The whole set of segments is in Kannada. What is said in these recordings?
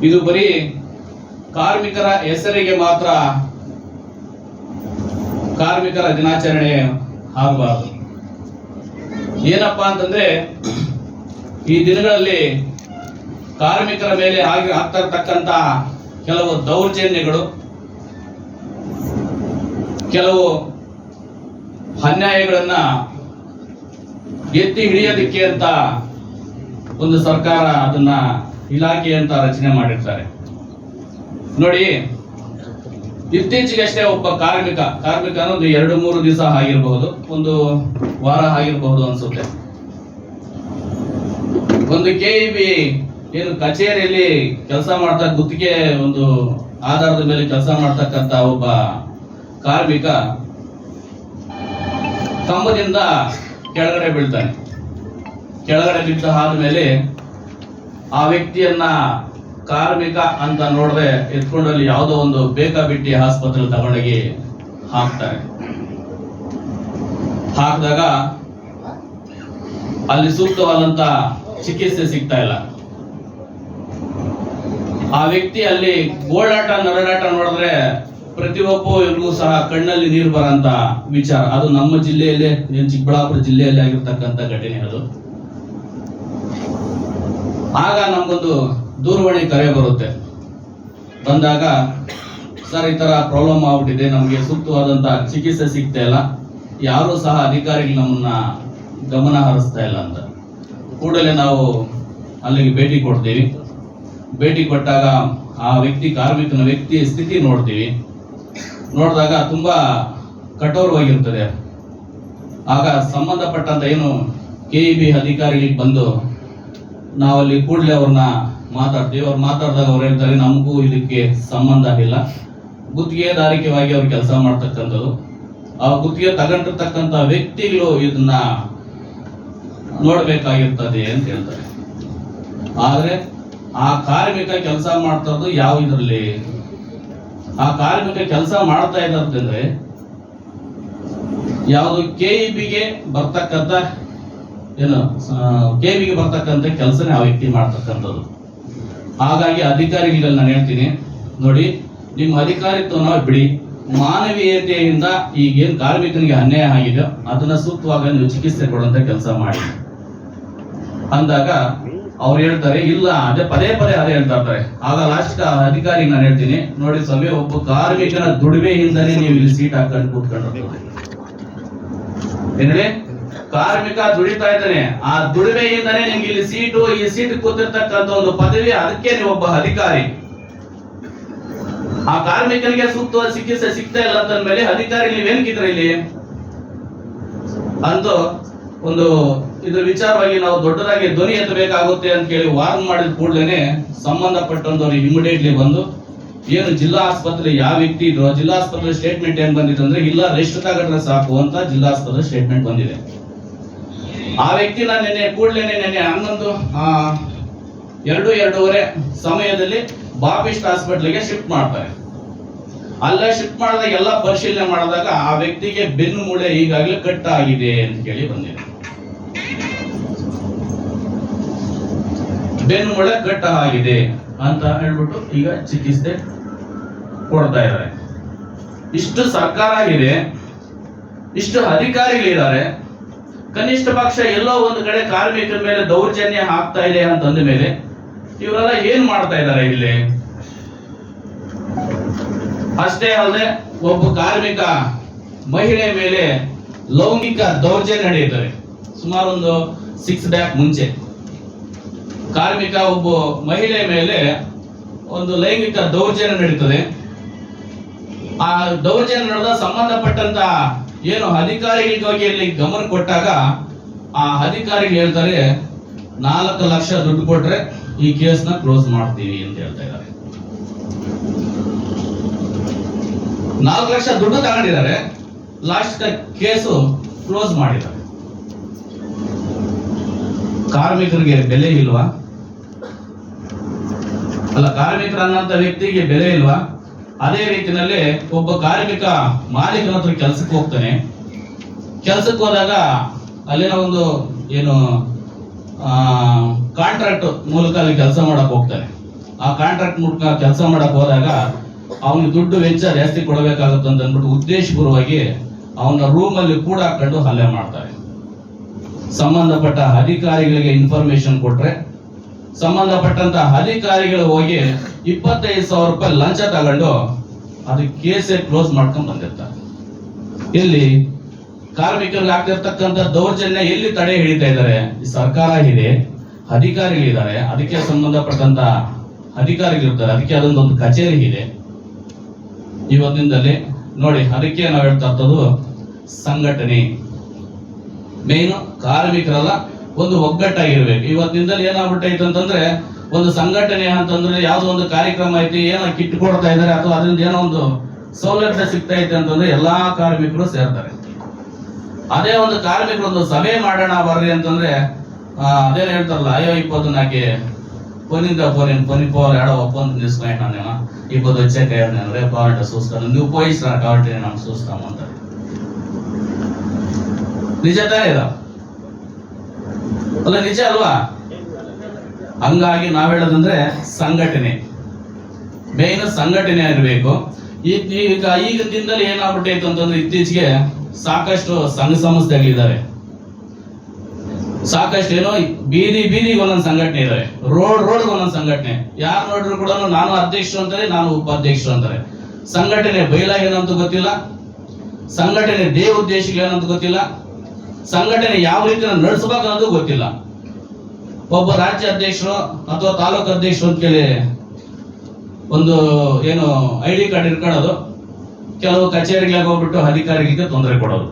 ಇದು ಬರೀ ಕಾರ್ಮಿಕರ ಹೆಸರಿಗೆ ಮಾತ್ರ ಕಾರ್ಮಿಕರ ದಿನಾಚರಣೆ ಆಗಬಾರದು. ಏನಪ್ಪಾ ಅಂತಂದ್ರೆ ಈ ದಿನಗಳಲ್ಲಿ ಕಾರ್ಮಿಕರ ಮೇಲೆ ಆಗ್ತಾ ಇರ್ತಕ್ಕಂಥ ಕೆಲವು ದೌರ್ಜನ್ಯಗಳು, ಕೆಲವು ಅನ್ಯಾಯಗಳನ್ನ ಎತ್ತಿ ಹಿಡಿಯೋದಕ್ಕೆ ಅಂತ ಒಂದು ಸರ್ಕಾರ ಅದನ್ನ ಇಲಾಖೆ ಅಂತ ರಚನೆ ಮಾಡಿರ್ತಾರೆ. ನೋಡಿ, ಇತ್ತೀಚೆಗಷ್ಟೇ ಒಬ್ಬ ಕಾರ್ಮಿಕ ಒಂದು 2-3 ದಿವಸ ಆಗಿರಬಹುದು, ಒಂದು ವಾರ ಆಗಿರಬಹುದು ಅನ್ಸುತ್ತೆ, ಒಂದು KEB ಏನು ಕಚೇರಿಯಲ್ಲಿ ಕೆಲಸ ಮಾಡ್ತಾ ಗುತ್ತಿಗೆ ಒಂದು ಆಧಾರದ ಮೇಲೆ ಕೆಲಸ ಮಾಡ್ತಕ್ಕಂತ ಒಬ್ಬ ಕಾರ್ಮಿಕ ಕಂಬದಿಂದ ಕೆಳಗಡೆ ಬೀಳ್ತಾನೆ. ಕೆಳಗಡೆ ಬಿದ್ದ ಆದ್ಮೇಲೆ ಆ ವ್ಯಕ್ತಿಯನ್ನ ಕಾರ್ಮಿಕ ಅಂತ ನೋಡ್ರೆ ಎತ್ಕೊಂಡಲ್ಲಿ ಯಾವುದೋ ಒಂದು ಬೇಕಾಬಿಟ್ಟಿ ಆಸ್ಪತ್ರೆ ತಗೊಂಡೋಗಿ ಹಾಕ್ತಾರೆ. ಹಾಕಿದಾಗ ಅಲ್ಲಿ ಸೂಕ್ತವಾದಂತ ಚಿಕಿತ್ಸೆ ಸಿಗ್ತಾ ಇಲ್ಲ. ಆ ವ್ಯಕ್ತಿ ಅಲ್ಲಿ ಗೋಳಾಟ ನರಳಾಟ ನೋಡಿದ್ರೆ ಪ್ರತಿಯೊಬ್ಬರಿಗೂ ಸಹ ಕಣ್ಣಲ್ಲಿ ನೀರು ಬರಂತ ವಿಚಾರ. ಅದು ನಮ್ಮ ಜಿಲ್ಲೆಯಲ್ಲೇ, ಚಿಕ್ಕಬಳ್ಳಾಪುರ ಜಿಲ್ಲೆಯಲ್ಲಿ ಆಗಿರ್ತಕ್ಕಂಥ ಘಟನೆ ಅದು. ಆಗ ನಮ್ಗೊಂದು ದೂರವಾಣಿ ಕರೆ ಬರುತ್ತೆ. ಬಂದಾಗ, ಸರ್ ಈ ತರ ಪ್ರಾಬ್ಲಮ್ ಆಗ್ಬಿಟ್ಟಿದೆ, ನಮ್ಗೆ ಸೂಕ್ತವಾದಂತ ಚಿಕಿತ್ಸೆ ಸಿಗ್ತಾ ಇಲ್ಲ, ಯಾರು ಸಹ ಅಧಿಕಾರಿಗಳು ನಮ್ಮನ್ನ ಗಮನ ಹರಿಸ್ತಾ ಇಲ್ಲ ಅಂತ. ಕೂಡಲೇ ನಾವು ಅಲ್ಲಿಗೆ ಭೇಟಿ ಕೊಡ್ತೀವಿ. ಭೇಟಿ ಕೊಟ್ಟಾಗ ಆ ಕಾರ್ಮಿಕನ ವ್ಯಕ್ತಿ ಸ್ಥಿತಿ ನೋಡ್ತೀವಿ. ನೋಡಿದಾಗ ತುಂಬಾ ಕಠೋರವಾಗಿರ್ತದೆ. ಆಗ ಸಂಬಂಧಪಟ್ಟಂತ ಏನು KEB ಅಧಿಕಾರಿಗಳಿಗೆ ಬಂದು ನಾವಲ್ಲಿ ಕೂಡಲೇ ಅವ್ರನ್ನ ಮಾತಾಡ್ತೀವಿ. ಅವ್ರು ಮಾತಾಡಿದಾಗ ಅವ್ರು ಹೇಳ್ತಾರೆ, ನಮಗೂ ಇದಕ್ಕೆ ಸಂಬಂಧ ಇಲ್ಲ, ಗುತ್ತಿಗೆದಾರಿಕೆವಾಗಿ ಅವ್ರು ಕೆಲಸ ಮಾಡ್ತಕ್ಕಂಥದ್ದು, ಆ ಗುತ್ತಿಗೆ ತಗೊಂಡಿರ್ತಕ್ಕಂಥ ವ್ಯಕ್ತಿಗಳು ಇದನ್ನ ನೋಡ್ಬೇಕಾಗಿರ್ತದೆ ಅಂತ ಹೇಳ್ತಾರೆ. ಆದ್ರೆ ಆ ಕಾರ್ಮಿಕ ಕೆಲಸ ಮಾಡ್ತಾ ಇರೋದು ಯಾವ ಇದರಲ್ಲಿ, ಆ ಕಾರ್ಮಿಕ ಕೆಲಸ ಮಾಡ್ತಾ ಇದ್ದಾರೆ ಯಾವುದು KEBಗೆ ಬರ್ತಕ್ಕಂಥ ಏನು KEBಗೆ ಬರ್ತಕ್ಕಂಥ ಕೆಲಸನೇ ಆ ವ್ಯಕ್ತಿ ಮಾಡ್ತಕ್ಕಂಥದ್ದು. ಹಾಗಾಗಿ ಅಧಿಕಾರಿಗಳಲ್ಲಿ ನಾನು ಹೇಳ್ತೀನಿ, ನೋಡಿ, ನಿಮ್ಮ ಅಧಿಕಾರಿತ್ವನ ಬಿಡಿ, ಮಾನವೀಯತೆಯಿಂದ ಈಗೇನು ಕಾರ್ಮಿಕನಿಗೆ ಅನ್ಯಾಯ ಆಗಿದೆ ಅದನ್ನ ಸೂಕ್ತವಾಗಿ ನೀವು ಚಿಕಿತ್ಸೆ ಕೊಡುವಂತ ಕೆಲಸ ಮಾಡಿ ಅಂದಾಗ ಅವ್ರು ಹೇಳ್ತಾರೆ, ಇಲ್ಲ, ಅದೇ ಪದೇ ಅದೇ ಹೇಳ್ತಾ ಇರ್ತಾರೆ. ಆಗ ಲಾಸ್ಟ್ ಅಧಿಕಾರಿಗೆ ನಾನು ಹೇಳ್ತೀನಿ, ನೋಡಿ ಸ್ವಾಮಿ, ಒಬ್ಬ ಕಾರ್ಮಿಕನ ದುಡಿಮೆಯಿಂದನೇ ನೀವು ಇಲ್ಲಿ ಸೀಟ್ ಹಾಕೊಂಡು ಕೂತ್ಕೊಂಡು ಏನ್ರಿ, ಕಾರ್ಮಿಕ ದುಡಿತಾ ಇದ್ದಾನೆ, ಆ ದುಡಿಮೆಯಿಂದನೇ ನಿಮ್ಗೆ ಇಲ್ಲಿ ಈ ಸೀಟ್ ಕೂತಿರ್ತಕ್ಕಂಥ ಒಂದು ಪದವಿ, ಅದಕ್ಕೆ ನೀವು ಒಬ್ಬ ಅಧಿಕಾರಿ. ಆ ಕಾರ್ಮಿಕನಿಗೆ ಸೂಕ್ತವಾದ ಚಿಕಿತ್ಸೆ ಸಿಗ್ತಾ ಇಲ್ಲ ಅಂತ ಮೇಲೆ ಅಧಿಕಾರಿ ನೀವೇನ್ಕಿದ್ರೆ ಇಲ್ಲಿ ಅಂತೂ ಒಂದು ಇದ್ರ ವಿಚಾರವಾಗಿ ನಾವು ದೊಡ್ಡದಾಗಿ ಧ್ವನಿ ಎತ್ತಬೇಕಾಗುತ್ತೆ ಅಂತ ಕೇಳಿ ವಾರ್ನ್ ಮಾಡಿದ ಕೂಡಲೇ ಸಂಬಂಧಪಟ್ಟಂತವ್ರು ಇಮಿಡಿಯೇಟ್ಲಿ ಬಂದು, ಏನು ಜಿಲ್ಲಾ ಆಸ್ಪತ್ರೆ ಯಾವ ವ್ಯಕ್ತಿ ಇದ್ರು, ಜಿಲ್ಲಾ ಆಸ್ಪತ್ರೆ ಸ್ಟೇಟ್ಮೆಂಟ್ ಏನ್ ಬಂದಿತ್ತು ಅಂದ್ರೆ, ಇಲ್ಲ ರೆಸ್ಟ್ ತಗೊಂಡ್ರೆ ಸಾಕು ಅಂತ ಜಿಲ್ಲಾ ಆಸ್ಪತ್ರೆ ಸ್ಟೇಟ್ಮೆಂಟ್ ಬಂದಿದೆ. ಆ ವ್ಯಕ್ತಿನ ಕೂಡಲೇ 2:30 ಸಮಯದಲ್ಲಿ ಬಾಪಿಸ್ಟ್ ಹಾಸ್ಪಿಟಲ್ಗೆ ಶಿಫ್ಟ್ ಮಾಡ್ತಾರೆ. ಅಲ್ಲೇ ಶಿಫ್ಟ್ ಮಾಡಿದಾಗ ಎಲ್ಲ ಪರಿಶೀಲನೆ ಮಾಡಿದಾಗ ಆ ವ್ಯಕ್ತಿಗೆ ಬೆನ್ನು ಮೂಳೆ ಈಗಾಗಲೇ ಕಟ್ ಆಗಿದೆ ಅಂತ ಕೇಳಿ ಬಂದಿದೆ. ಬೆನ್ನು ಮೂಳೆ ಕಟ್ ಆಗಿದೆ ಅಂತ ಹೇಳ್ಬಿಟ್ಟು ಈಗ ಚಿಕಿತ್ಸೆ ಕೊಡ್ತಾ ಇದ್ದಾರೆ. ಇಷ್ಟು ಸರ್ಕಾರ ಇದೆ, ಇಷ್ಟು ಅಧಿಕಾರಿಗಳಿದ್ದಾರೆ, ಕನಿಷ್ಠ ಪಕ್ಷ ಎಲ್ಲೋ ಒಂದು ಕಡೆ ಕಾರ್ಮಿಕರ ಮೇಲೆ ದೌರ್ಜನ್ಯ ಆಗ್ತಾ ಇದೆ ಅಂತಂದ ಮೇಲೆ ಇವರೆಲ್ಲ ಏನ್ ಮಾಡ್ತಾ ಇದ್ದಾರೆ ಇಲ್ಲಿ? ಅಷ್ಟೇ ಅಲ್ಲದೆ ಒಬ್ಬ ಕಾರ್ಮಿಕ ಮಹಿಳೆ ಮೇಲೆ ಲೈಂಗಿಕ ದೌರ್ಜನ್ಯ ನಡೆಯುತ್ತದೆ. ಸುಮಾರು ಒಂದು 6 ಬ್ಯಾಕ್ ಮುಂಚೆ ಕಾರ್ಮಿಕ ಒಬ್ಬ ಮಹಿಳೆ ಮೇಲೆ ಒಂದು ಲೈಂಗಿಕ ದೌರ್ಜನ್ಯ ನಡೀತದೆ. ಆ ದೌರ್ಜನ್ಯ ನಡೆದ ಸಂಬಂಧಪಟ್ಟಂತ ಏನು ಅಧಿಕಾರಿಗಳಿಗೆ ಇಲ್ಲಿ ಗಮನ ಕೊಟ್ಟಾಗ ಆ ಅಧಿಕಾರಿಗಳು ಹೇಳ್ತಾರೆ, 4 ಲಕ್ಷ ದುಡ್ಡು ಕೊಟ್ರೆ ಈ ಕೇಸ್ನ ಕ್ಲೋಸ್ ಮಾಡ್ತೀವಿ ಅಂತ ಹೇಳ್ತಾ ಇದ್ದಾರೆ. 4 ಲಕ್ಷ ದುಡ್ಡು ತಗೊಂಡಿದ್ದಾರೆ, ಲಾಸ್ಟ್ ಕೇಸು ಕ್ಲೋಸ್ ಮಾಡಿದ್ದಾರೆ. ಕಾರ್ಮಿಕರಿಗೆ ಬೆಲೆ ಇಲ್ವಾ? ಅಲ್ಲ, ಕಾರ್ಮಿಕರನ್ನಂತ ವ್ಯಕ್ತಿಗೆ ಬೆಲೆ ಇಲ್ವಾ? ಅದೇ ರೀತಿಯಲ್ಲಿ ಒಬ್ಬ ಕಾರ್ಮಿಕ ಮಾಲೀಕನ ಹತ್ರ ಕೆಲ್ಸಕ್ಕೆ ಹೋಗ್ತಾನೆ. ಕೆಲ್ಸಕ್ಕೆ ಹೋದಾಗ ಅಲ್ಲಿನ ಒಂದು ಏನು ಕಾಂಟ್ರಾಕ್ಟ್ ಮೂಲಕ ಅಲ್ಲಿ ಕೆಲಸ ಮಾಡಕ್ ಹೋಗ್ತಾನೆ. ಆ ಕಾಂಟ್ರಾಕ್ಟ್ ಮೂಲಕ ಕೆಲಸ ಮಾಡಕ್ ಹೋದಾಗ ಅವನಿಗೆ ದುಡ್ಡು ವೆಚ್ಚ ಜಾಸ್ತಿ ಕೊಡಬೇಕಾಗುತ್ತೆ ಅಂತ ಅಂದ್ಬಿಟ್ಟು ಉದ್ದೇಶಪೂರ್ವವಾಗಿ ಅವನ ರೂಮಲ್ಲಿ ಕೂಡ ಹಾಕೊಂಡು ಹಲ್ಲೆ ಮಾಡ್ತಾರೆ. ಸಂಬಂಧಪಟ್ಟ ಅಧಿಕಾರಿಗಳಿಗೆ ಇನ್ಫಾರ್ಮೇಶನ್ ಕೊಟ್ರೆ ಸಂಬಂಧಪಟ್ಟಂತ ಅಧಿಕಾರಿಗಳು ಹೋಗಿ 25,000 ರೂಪಾಯಿ ಲಂಚ ತಗೊಂಡು ಅದು ಕೇಸೇ ಕ್ಲೋಸ್ ಮಾಡ್ಕೊಂಡ್ ಬಂದಿರ್ತಾರೆ. ಇಲ್ಲಿ ಕಾರ್ಮಿಕರಿಗೆ ಆಗ್ತಿರ್ತಕ್ಕಂಥ ದೌರ್ಜನ್ಯ ಎಲ್ಲಿ ತಡೆ ಹಿಡಿತಾ ಇದ್ದಾರೆ? ಸರ್ಕಾರ ಇದೆ, ಅಧಿಕಾರಿಗಳಿದ್ದಾರೆ, ಅದಕ್ಕೆ ಸಂಬಂಧಪಟ್ಟಂತ ಅಧಿಕಾರಿಗಳಿರ್ತಾರೆ, ಅದಕ್ಕೆ ಅದೊಂದು ಕಚೇರಿ ಇದೆ. ಇವತ್ತಿನಲ್ಲಿ ನೋಡಿ, ಅದಕ್ಕೆ ನಾವು ಹೇಳ್ತಾ ಇರ್ತದ್ದು ಸಂಘಟನೆ ಮೇನು ಕಾರ್ಮಿಕರಲ್ಲ, ಒಂದು ಒಗ್ಗಟ್ಟಾಗಿರ್ಬೇಕು. ಇವತ್ತಿನಿಂದಲೇ ಏನಾಗ್ಬಿಟ್ಟೈತೆ ಅಂತಂದ್ರೆ, ಒಂದು ಸಂಘಟನೆ ಅಂತಂದ್ರೆ ಯಾವ್ದೋ ಒಂದು ಕಾರ್ಯಕ್ರಮ ಐತಿ, ಏನೋ ಕಿಟ್ ಕೊಡ್ತಾ ಇದಾರೆ ಅಥವಾ ಅದರಿಂದ ಏನೋ ಒಂದು ಸೌಲಭ್ಯ ಸಿಗ್ತಾ ಐತೆ ಅಂತಂದ್ರೆ ಎಲ್ಲಾ ಕಾರ್ಮಿಕರು ಸೇರ್ತಾರೆ. ಅದೇ ಒಂದು ಕಾರ್ಮಿಕರು ಒಂದು ಸಭೆ ಮಾಡೋಣ ಬರ್ರಿ ಅಂತಂದ್ರೆ ಅದೇನು ಹೇಳ್ತಾರಲ್ಲ, ಅಯ್ಯೋ 24 ಫೋನಿಂದ ಫೋನಿ ಪೋರ್ ಎಡ ಒಪ್ಪಂದು ನಿಲ್ಸ್ಕೊಂಡು ನಾನು 20 వచ్చాక రేపు కావాలంటే చూస్తాను, నువ్వు పోయిస్తా కాబట్టి నేను చూస్తాము అంటారు. ನಿಜ ತಾನೇ ಇದು? ಅಲ್ಲ, ನಿಜ ಅಲ್ವಾ? ಹಂಗಾಗಿ ನಾವ್ ಹೇಳೋದಂದ್ರೆ ಸಂಘಟನೆ ಮೇನ್, ಸಂಘಟನೆ ಇರಬೇಕು. ಈಗ ದಿನದಲ್ಲಿ ಏನಾಗ್ಬಿಟ್ಟೈತೆ ಅಂತಂದ್ರೆ, ಇತ್ತೀಚೆಗೆ ಸಾಕಷ್ಟು ಸಂಘ ಸಂಸ್ಥೆಗಳಿದ್ದಾವೆ, ಸಾಕಷ್ಟು ಏನೋ ಬೀದಿಗೆ ಒಂದೊಂದು ಸಂಘಟನೆ ಇದಾವೆ, ರೋಡ್ ಒಂದೊಂದು ಸಂಘಟನೆ. ಯಾರು ನೋಡಿದ್ರು ಕೂಡ ನಾನು ಅಧ್ಯಕ್ಷರು ಅಂತಾರೆ, ನಾನು ಉಪಾಧ್ಯಕ್ಷರು ಅಂತಾರೆ. ಸಂಘಟನೆ ಬೈಲ ಏನಂತ ಗೊತ್ತಿಲ್ಲ, ಸಂಘಟನೆ ದೇವ ಉದ್ದೇಶಗಳು ಏನಂತ ಗೊತ್ತಿಲ್ಲ, ಸಂಘಟನೆ ಯಾವ ರೀತಿ ನಡೆಸಬೇಕು ಅನ್ನೋದು ಗೊತ್ತಿಲ್ಲ. ಒಬ್ಬ ರಾಜ್ಯ ಅಧ್ಯಕ್ಷರು ಅಥವಾ ತಾಲೂಕು ಅಧ್ಯಕ್ಷರು ಅಂತ ಕೇಳಿ ಒಂದು ಏನು ID ಕಾರ್ಡ್ ಇಟ್ಕೊಳ್ಳೋದು, ಕೆಲವು ಕಚೇರಿಗಳಿಗೆ ಹೋಗ್ಬಿಟ್ಟು ಅಧಿಕಾರಿಗಳಿಗೆ ತೊಂದರೆ ಕೊಡೋದು.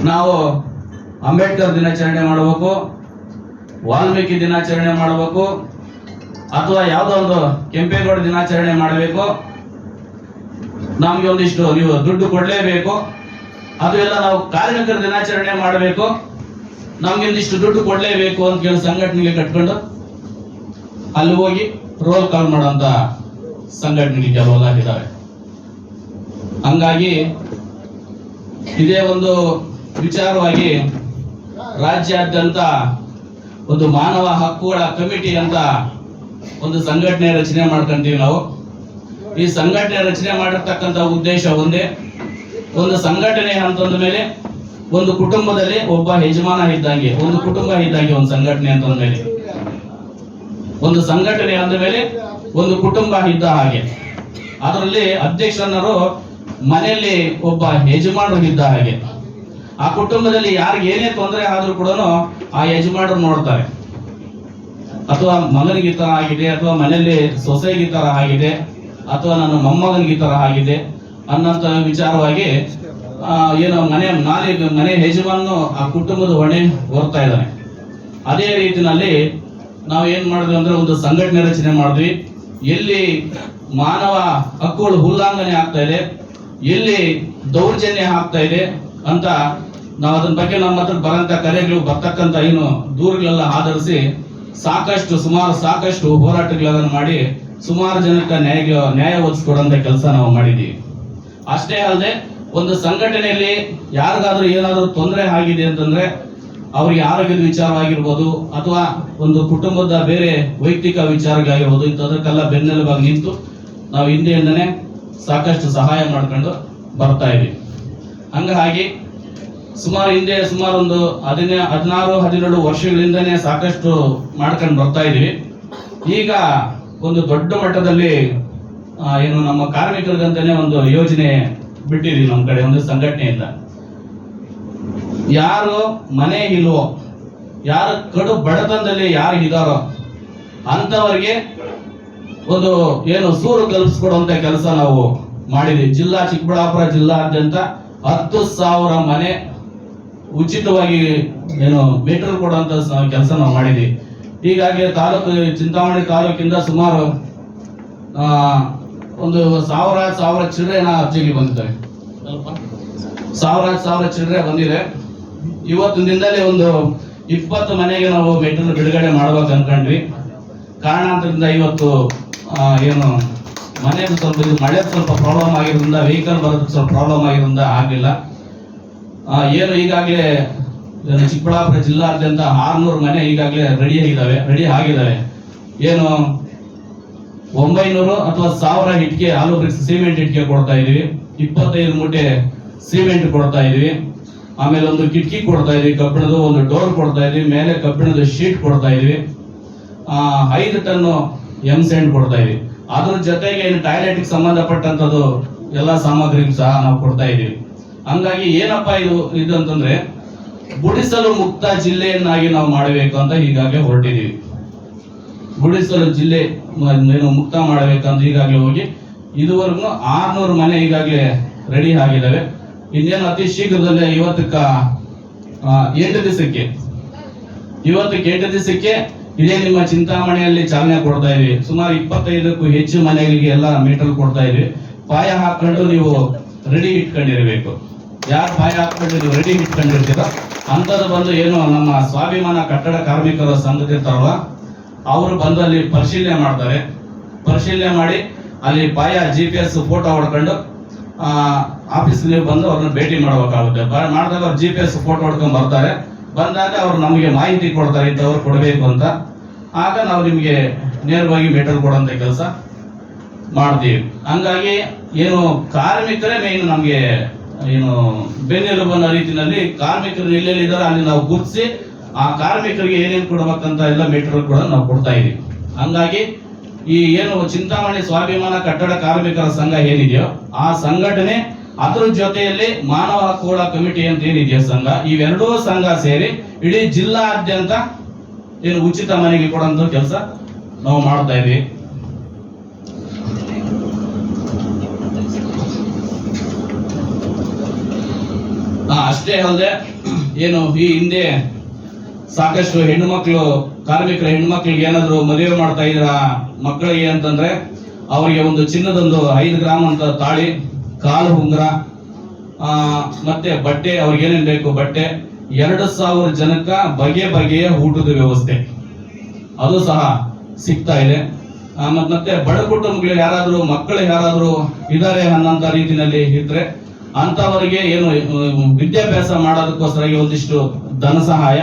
ನಾವು ಅಂಬೇಡ್ಕರ್ ದಿನಾಚರಣೆ ಮಾಡಬೇಕು, ವಾಲ್ಮೀಕಿ ದಿನಾಚರಣೆ ಮಾಡಬೇಕು, ಅಥವಾ ಯಾವುದೋ ಒಂದು ಕೆಂಪೇಗೌಡ ದಿನಾಚರಣೆ ಮಾಡಬೇಕು, ನಮ್ಗೆ ಒಂದಿಷ್ಟು ನೀವು ದುಡ್ಡು ಕೊಡ್ಲೇಬೇಕು, ಅದು ಎಲ್ಲ ನಾವು ಕಾರ್ಮಿಕರ ದಿನಾಚರಣೆ ಮಾಡಬೇಕು, ನಮ್ಗೆ ಒಂದಿಷ್ಟು ದುಡ್ಡು ಕೊಡ್ಲೇಬೇಕು ಅಂತ ಕೇಳಿ ಸಂಘಟನೆಗೆ ಕಟ್ಕೊಂಡು ಅಲ್ಲಿ ಹೋಗಿ ರೋಲ್ ಕಾಲ್ ಮಾಡೋಂತ ಸಂಘಟನೆಗೆ ಕೆಲವೆಲ್ಲ ಇದ್ದಾವೆ. ಹಂಗಾಗಿ ಇದೇ ಒಂದು ವಿಚಾರವಾಗಿ ರಾಜ್ಯಾದ್ಯಂತ ಒಂದು ಮಾನವ ಹಕ್ಕುಗಳ ಕಮಿಟಿ ಅಂತ ಒಂದು ಸಂಘಟನೆ ರಚನೆ ಮಾಡ್ಕೊಂತೀವಿ ನಾವು. ಈ ಸಂಘಟನೆ ರಚನೆ ಮಾಡಿರ್ತಕ್ಕಂಥ ಉದ್ದೇಶ ಒಂದೇ, ಒಂದು ಸಂಘಟನೆ ಅಂತಂದ ಮೇಲೆ ಒಂದು ಕುಟುಂಬದಲ್ಲಿ ಒಬ್ಬ ಯಜಮಾನ ಇದ್ದಂಗೆ, ಒಂದು ಕುಟುಂಬ ಇದ್ದಂಗೆ ಒಂದು ಸಂಘಟನೆ ಅಂತಂದ ಮೇಲೆ, ಒಂದು ಸಂಘಟನೆ ಅಂದ ಮೇಲೆ ಒಂದು ಕುಟುಂಬ ಇದ್ದ ಹಾಗೆ. ಅದರಲ್ಲಿ ಅಧ್ಯಕ್ಷರನ್ನರು ಮನೆಯಲ್ಲಿ ಒಬ್ಬ ಯಜಮಾನರು ಇದ್ದ ಹಾಗೆ. ಆ ಕುಟುಂಬದಲ್ಲಿ ಯಾರಿಗೆ ಏನೇ ತೊಂದರೆ ಆದ್ರೂ ಕೂಡ ಆ ಯಜಮಾನರು ನೋಡ್ತಾರೆ. ಅಥವಾ ಮಗನಿಗೆ ಈ ತರ ಆಗಿದೆ, ಅಥವಾ ಮನೆಯಲ್ಲಿ ಸೊಸೆಗೆ ಈ ತರ ಆಗಿದೆ, ಅಥವಾ ನನ್ನ ಮೊಮ್ಮಗನಿಗೆ ಈ ತರ ಆಗಿದೆ ಅನ್ನಂತ ವಿಚಾರವಾಗಿ ಏನು ಮನೆ ಯಜಮಾನನು ಆ ಕುಟುಂಬದ ಹೊಣೆ ಹೊರ್ತಾ ಇದ್ದಾನೆ. ಅದೇ ರೀತಿನಲ್ಲಿ ನಾವು ಏನ್ ಮಾಡಿದ್ವಿ ಅಂದ್ರೆ, ಒಂದು ಸಂಘಟನೆ ರಚನೆ ಮಾಡಿದ್ವಿ. ಎಲ್ಲಿ ಮಾನವ ಹಕ್ಕುಗಳು ಉಲ್ಲಂಘನೆ ಆಗ್ತಾ ಇದೆ, ಎಲ್ಲಿ ದೌರ್ಜನ್ಯ ಆಗ್ತಾ ಇದೆ ಅಂತ ನಾವು ಅದನ್ನ ಬಗ್ಗೆ ನಮ್ಮ ಹತ್ರ ಬರಂತ ಕರೆಗಳು ಬರ್ತಕ್ಕಂಥ ಏನು ದೂರುಗಳೆಲ್ಲ ಆಧರಿಸಿ ಸಾಕಷ್ಟು ಹೋರಾಟಗಳನ್ನು ಮಾಡಿ ಸುಮಾರು ಜನಕ್ಕೆ ನ್ಯಾಯ ಒದಗಿಸ್ಕೊಡುವಂತ ಕೆಲಸ ನಾವು ಮಾಡಿದ್ದೀವಿ. ಅಷ್ಟೇ ಅಲ್ಲದೆ, ಒಂದು ಸಂಘಟನೆಯಲ್ಲಿ ಯಾರಿಗಾದ್ರೂ ಏನಾದರೂ ತೊಂದರೆ ಆಗಿದೆ ಅಂತಂದ್ರೆ, ಅವ್ರಿಗೆ ಆರೋಗ್ಯದ ವಿಚಾರವಾಗಿರ್ಬೋದು ಅಥವಾ ಒಂದು ಕುಟುಂಬದ ಬೇರೆ ವೈಯಕ್ತಿಕ ವಿಚಾರಗಳಾಗಿರ್ಬೋದು, ಇಂಥದಕ್ಕೆಲ್ಲ ಬೆನ್ನೆಲುಬಾಗಿ ನಿಂತು ನಾವು ಹಿಂದೆಯಿಂದನೇ ಸಾಕಷ್ಟು ಸಹಾಯ ಮಾಡ್ಕೊಂಡು ಬರ್ತಾ ಇದ್ದೀವಿ. ಹಂಗಾಗಿ ಸುಮಾರು ಒಂದು 16-17 ವರ್ಷಗಳಿಂದನೇ ಸಾಕಷ್ಟು ಮಾಡ್ಕೊಂಡು ಬರ್ತಾ ಇದೀವಿ. ಈಗ ಒಂದು ದೊಡ್ಡ ಮಟ್ಟದಲ್ಲಿ ಏನು ನಮ್ಮ ಕಾರ್ಮಿಕರಿಗಂತಾನೆ ಒಂದು ಯೋಜನೆ ಬಿಟ್ಟಿದೀವಿ ನಮ್ಮ ಕಡೆ ಒಂದು ಸಂಘಟನೆಯಿಂದ. ಯಾರು ಮನೆ ಇಲ್ವೋ, ಯಾರು ಕಡು ಬಡತನದಲ್ಲಿ ಯಾರು ಇದಾರೋ ಅಂತವರಿಗೆ ಒಂದು ಏನು ಸೂರು ಕಲ್ಪಿಸ್ಕೊಡುವಂತ ಕೆಲಸ ನಾವು ಮಾಡಿದ್ವಿ. ಚಿಕ್ಕಬಳ್ಳಾಪುರ ಜಿಲ್ಲಾದ್ಯಂತ 10,000 ಮನೆ ಉಚಿತವಾಗಿ ಏನು ಮೀಟರ್ ಕೊಡುವಂತ ಕೆಲಸ ನಾವು ಮಾಡಿದ್ವಿ. ಹೀಗಾಗಿ ಚಿಂತಾಮಣಿ ತಾಲೂಕಿಂದ ಸುಮಾರು ಒಂದು 1000 ಚಿಲ್ಲರೆ ಅರ್ಜಿಗಳು ಬಂದಿದ್ದಾವೆ. 1000 ಚಿಲ್ಲರೆ ಬಂದಿದೆ. ಇವತ್ತು ದಿನದಲ್ಲಿ ಒಂದು 20 ಮನೆಗೆ ನಾವು ಮೀಟರ್ ಬಿಡುಗಡೆ ಮಾಡ್ಬೇಕು ಅನ್ಕೊಂಡ್ವಿ. ಕಾರಣಾಂತರದಿಂದ ಇವತ್ತು ಏನು ಮನೆ ಮಳೆ ಸ್ವಲ್ಪ ಪ್ರಾಬ್ಲಮ್ ಆಗಿರೋದ್ರಿಂದ, ವೆಹಿಕಲ್ ಬರೋದಕ್ಕೆ ಸ್ವಲ್ಪ ಪ್ರಾಬ್ಲಮ್ ಆಗಿರೋದ್ರಿಂದ ಆಗಲಿಲ್ಲ. ಏನು ಈಗಾಗಲೇ ಚಿಕ್ಕಬಳ್ಳಾಪುರ ಜಿಲ್ಲಾದ್ಯಂತ 600 ಮನೆ ಈಗಾಗಲೇ ರೆಡಿ ಆಗಿದ್ದಾವೆ. ಏನು 900 ಅಥವಾ 1000 ಇಟ್ಟಿಗೆ ಆಲೂ ಬ್ರಿಕ್ಸ್ ಸಿಮೆಂಟ್ ಇಟ್ಟಿಗೆ ಕೊಡ್ತಾ ಇದೀವಿ, 25 ಮೂಟೆ ಸಿಮೆಂಟ್ ಕೊಡ್ತಾ ಇದೀವಿ, ಆಮೇಲೆ ಒಂದು ಕಿಟಕಿ ಕೊಡ್ತಾ ಇದೀವಿ ಕಬ್ಬಿಣದ, ಒಂದು ಡೋರ್ ಕೊಡ್ತಾ ಇದೀವಿ, ಮೇಲೆ ಕಬ್ಬಿಣದ ಶೀಟ್ ಕೊಡ್ತಾ ಇದೀವಿ, 5 ಟನ್ ಎಂಸೆಂಟ್ ಕೊಡ್ತಾ ಇದೀವಿ. ಅದ್ರ ಜೊತೆಗೆ ಟಾಯ್ಲೆಟ್ ಸಂಬಂಧಪಟ್ಟಂತದ್ದು ಎಲ್ಲ ಸಾಮಗ್ರಿಗೂ ಸಹ ನಾವು ಕೊಡ್ತಾ ಇದೀವಿ. ಹಂಗಾಗಿ ಏನಪ್ಪಾ ಇದು ಅಂತಂದ್ರೆ ಗುಡಿಸಲು ಮುಕ್ತ ಜಿಲ್ಲೆಯನ್ನಾಗಿ ನಾವು ಮಾಡಬೇಕು ಅಂತ ಈಗಾಗಲೇ ಹೊರಟಿದೀವಿ. ಗುಡಿಸಲು ಜಿಲ್ಲೆ ಏನು ಮುಕ್ತ ಮಾಡಬೇಕಂತ ಈಗಾಗಲೇ ಹೋಗಿ ಇದುವರೆಗೂ 600 ಮನೆ ಈಗಾಗಲೇ ರೆಡಿ ಆಗಿದ್ದಾವೆ. ಇನ್ನೇನು ಅತಿ ಶೀಘ್ರದಲ್ಲೇ ಇವತ್ತಕ್ಕೆ 8 ದಿವಸಕ್ಕೆ ಇದೇ ನಿಮ್ಮ ಚಿಂತಾಮಣಿಯಲ್ಲಿ ಚಾಲನೆ ಕೊಡ್ತಾ ಇದೀವಿ. ಸುಮಾರು 25ಕ್ಕೂ ಹೆಚ್ಚು ಮನೆಗಳಿಗೆ ಎಲ್ಲ ಮೀಟರ್ ಕೊಡ್ತಾ ಇದೀವಿ. ಪಾಯ ಹಾಕೊಂಡು ನೀವು ರೆಡಿ ಇಟ್ಕೊಂಡಿರಬೇಕು. ಯಾರು ಪಾಯ ಹಾಕೊಂಡು ನೀವು ರೆಡಿ ಇಟ್ಕೊಂಡಿರ್ತೀರೋ ಅಂತದ್ದು ಬಂದು ಏನು ನಮ್ಮ ಸ್ವಾಭಿಮಾನ ಕಟ್ಟಡ ಕಾರ್ಮಿಕರ ಸಂಘದಿರ್ತಾರಲ್ಲ ಅವರು ಬಂದು ಅಲ್ಲಿ ಪರಿಶೀಲನೆ ಮಾಡ್ತಾರೆ. ಪರಿಶೀಲನೆ ಮಾಡಿ ಅಲ್ಲಿ ಪಾಯ GPS ಫೋಟೋ ಹೊಡ್ಕೊಂಡು ಆಫೀಸ್ ನೀವು ಬಂದು ಅವ್ರನ್ನ ಭೇಟಿ ಮಾಡಬೇಕಾಗುತ್ತೆ. ಮಾಡಿದಾಗ ಅವ್ರು GPS ಫೋಟೋ ಹೊಡ್ಕೊಂಡು ಬರ್ತಾರೆ. ಬಂದಾಗ ಅವ್ರು ನಮಗೆ ಮಾಹಿತಿ ಕೊಡ್ತಾರೆ ಇಂಥವ್ರು ಕೊಡಬೇಕು ಅಂತ. ಆಗ ನಾವು ನಿಮಗೆ ನೇರವಾಗಿ ಮೆಟಲ್ ಕೊಡುವಂತ ಕೆಲಸ ಮಾಡ್ತೀವಿ. ಹಂಗಾಗಿ ಏನು ಕಾರ್ಮಿಕರೇ ಮೇನ್ ನಮಗೆ ಏನು ಬೆನ್ನೆಲುಬು ಅನ್ನೋ ರೀತಿಯಲ್ಲಿ ಕಾರ್ಮಿಕರು ಎಲ್ಲೆಲ್ಲಿದ್ದಾರೆ ಅಲ್ಲಿ ನಾವು ಗುರುತಿಸಿ ಆ ಕಾರ್ಮಿಕರಿಗೆ ಏನೇನು ಕೊಡ್ಬೇಕಂತ ಎಲ್ಲ ಮೆಟೀರಿಯಲ್ ಕೂಡ ನಾವು ಕೊಡ್ತಾ ಇದೀವಿ. ಹಂಗಾಗಿ ಈ ಏನು ಚಿಂತಾಮಣಿ ಸ್ವಾಭಿಮಾನ ಕಟ್ಟಡ ಕಾರ್ಮಿಕರ ಸಂಘ ಏನಿದೆಯೋ ಆ ಸಂಘಟನೆ, ಅದ್ರ ಜೊತೆಯಲ್ಲಿ ಮಾನವ ಹಕ್ಕುಗಳ ಕಮಿಟಿ ಅಂತ ಏನಿದೆಯೋ ಸಂಘ, ಇವೆರಡೂ ಸಂಘ ಸೇರಿ ಇಡೀ ಜಿಲ್ಲಾದ್ಯಂತ ಏನು ಉಚಿತ ಮನೆಗೆ ಕೊಡುವಂತ ಕೆಲಸ ನಾವು ಮಾಡ್ತಾ ಇದೀವಿ. ಅಷ್ಟೇ ಅಲ್ಲದೆ ಏನು ಈ ಹಿಂದೆ ಸಾಕಷ್ಟು ಹೆಣ್ಣುಮಕ್ಳು ಕಾರ್ಮಿಕರ ಹೆಣ್ಮಕ್ಳಿಗೆ ಏನಾದ್ರು ಮದುವೆ ಮಾಡ್ತಾ ಇದ್ರ ಮಕ್ಕಳಿಗೆ ಅಂತಂದ್ರೆ ಅವರಿಗೆ ಒಂದು ಚಿನ್ನದೊಂದು 5 ಗ್ರಾಮ್ ಅಂತ ತಾಳಿ, ಕಾಲು ಉಂಗುರ, ಮತ್ತೆ ಬಟ್ಟೆ, ಅವ್ರಿಗೆ ಏನೇನ್ ಬೇಕು ಬಟ್ಟೆ, 2000 ಜನಕ್ಕ ಬಗೆಯ ಊಟದ ವ್ಯವಸ್ಥೆ ಅದು ಸಹ ಸಿಗ್ತಾ ಇದೆ. ಮತ್ತೆ ಬಡ ಕುಟುಂಬಗಳಿಗೆ ಯಾರಾದ್ರೂ ಮಕ್ಕಳು ಯಾರಾದ್ರೂ ಇದಾರೆ ಅನ್ನೋಂತ ರೀತಿಯಲ್ಲಿ ಇದ್ರೆ ಅಂತವರಿಗೆ ಏನು ವಿದ್ಯಾಭ್ಯಾಸ ಮಾಡೋದಕ್ಕೋಸ್ಕರ ಒಂದಿಷ್ಟು ಧನ ಸಹಾಯ,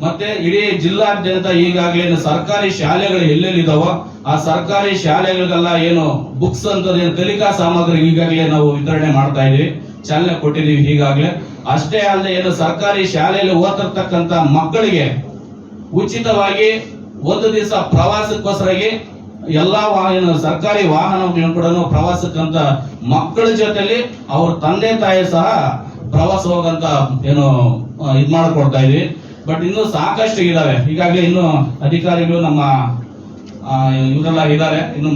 ಮತ್ತೆ ಇಡೀ ಜಿಲ್ಲಾದ್ಯಂತ ಈಗಾಗಲೇ ಸರ್ಕಾರಿ ಶಾಲೆಗಳು ಎಲ್ಲೆಲ್ಲಿದಾವೋ ಆ ಸರ್ಕಾರಿ ಶಾಲೆಗಳಿಗೆಲ್ಲ ಏನು ಬುಕ್ಸ್ ಅಂತ ಕಲಿಕಾ ಸಾಮಗ್ರಿ ಈಗಾಗಲೇ ನಾವು ವಿತರಣೆ ಮಾಡ್ತಾ ಇದೀವಿ, ಚಾಲನೆ ಕೊಟ್ಟಿದೀವಿ ಈಗಾಗಲೇ. ಅಷ್ಟೇ ಅಲ್ಲದೆ ಏನು ಸರ್ಕಾರಿ ಶಾಲೆಯಲ್ಲಿ ಓದಿರ್ತಕ್ಕಂತ ಮಕ್ಕಳಿಗೆ ಉಚಿತವಾಗಿ ಒಂದು ದಿವಸ ಪ್ರವಾಸಕ್ಕೋಸ್ಕರಾಗಿ ಎಲ್ಲಾ ಸರ್ಕಾರಿ ವಾಹನಗಳನ್ನು ಕೂಡ ಪ್ರವಾಸಕ್ಕಂತ ಮಕ್ಕಳ ಜೊತೆಲಿ ಅವ್ರ ತಂದೆ ತಾಯಿ ಸಹ ಪ್ರವಾಸ ಹೋಗಂತ ಏನು ಇದ್ ಮಾಡ್ಕೊಡ್ತಾ ಇದೀವಿ. ಬಟ್ ಇನ್ನು ಸಾಕಷ್ಟು ಇದಾವೆ. ಈಗಾಗಲೇ ಇನ್ನು ಅಧಿಕಾರಿಗಳು ನಮ್ಮ ಇವರೆಲ್ಲ ಇದ್ದಾರೆ, ಇನ್ನು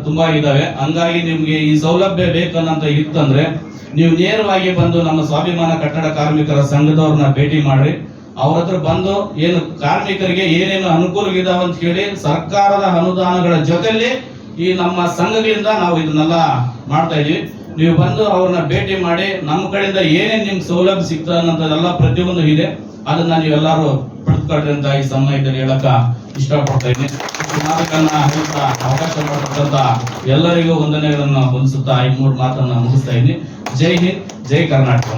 ತುಂಬಾ ಇದಾವೆ. ಹಂಗಾಗಿ ನಿಮ್ಗೆ ಈ ಸೌಲಭ್ಯ ಬೇಕನ್ನಂತ ಇತ್ತಂದ್ರೆ ನೀವು ನೇರವಾಗಿ ಬಂದು ನಮ್ಮ ಸ್ವಾಭಿಮಾನ ಕಟ್ಟಡ ಕಾರ್ಮಿಕರ ಸಂಘದವ್ರನ್ನ ಭೇಟಿ ಮಾಡ್ರಿ. ಅವ್ರ ಹತ್ರ ಬಂದು ಏನು ಕಾರ್ಮಿಕರಿಗೆ ಏನೇನು ಅನುಕೂಲಗಳಿದಾವ ಅಂತ ಹೇಳಿ ಸರ್ಕಾರದ ಅನುದಾನಗಳ ಜೊತೆಲಿ ಈ ನಮ್ಮ ಸಂಘಗಳಿಂದ ನಾವು ಇದನ್ನೆಲ್ಲ ಮಾಡ್ತಾ ಇದೀವಿ. ನೀವು ಬಂದು ಅವ್ರನ್ನ ಭೇಟಿ ಮಾಡಿ ನಮ್ಮ ಕಡೆಯಿಂದ ಏನೇನ್ ನಿಮ್ಗೆ ಸೌಲಭ್ಯ ಸಿಗ್ತದೆ ಅನ್ನೋದೆಲ್ಲ ಪ್ರತಿಯೊಂದು ಇದೆ. ಅದನ್ನ ನೀವೆಲ್ಲರೂ ಪಡೆದುಕೊಳ್ರಿ ಅಂತ ಈ ಸಮಯದಲ್ಲಿ ಹೇಳಕ ಇಷ್ಟಪಡ್ತಾ ಇದ್ದೀನಿ. ಅವಕಾಶ ಮಾಡತಕ್ಕಂತ ಎಲ್ಲರಿಗೂ ವಂದನೆಗಳನ್ನು ಹೊಂದಿಸುತ್ತಾ 5-3 ಮಾತನ್ನ ಮುಗಿಸ್ತಾ ಇದ್ದೀನಿ. ಜೈ ಹಿಂದ್, ಜೈ ಕರ್ನಾಟಕ.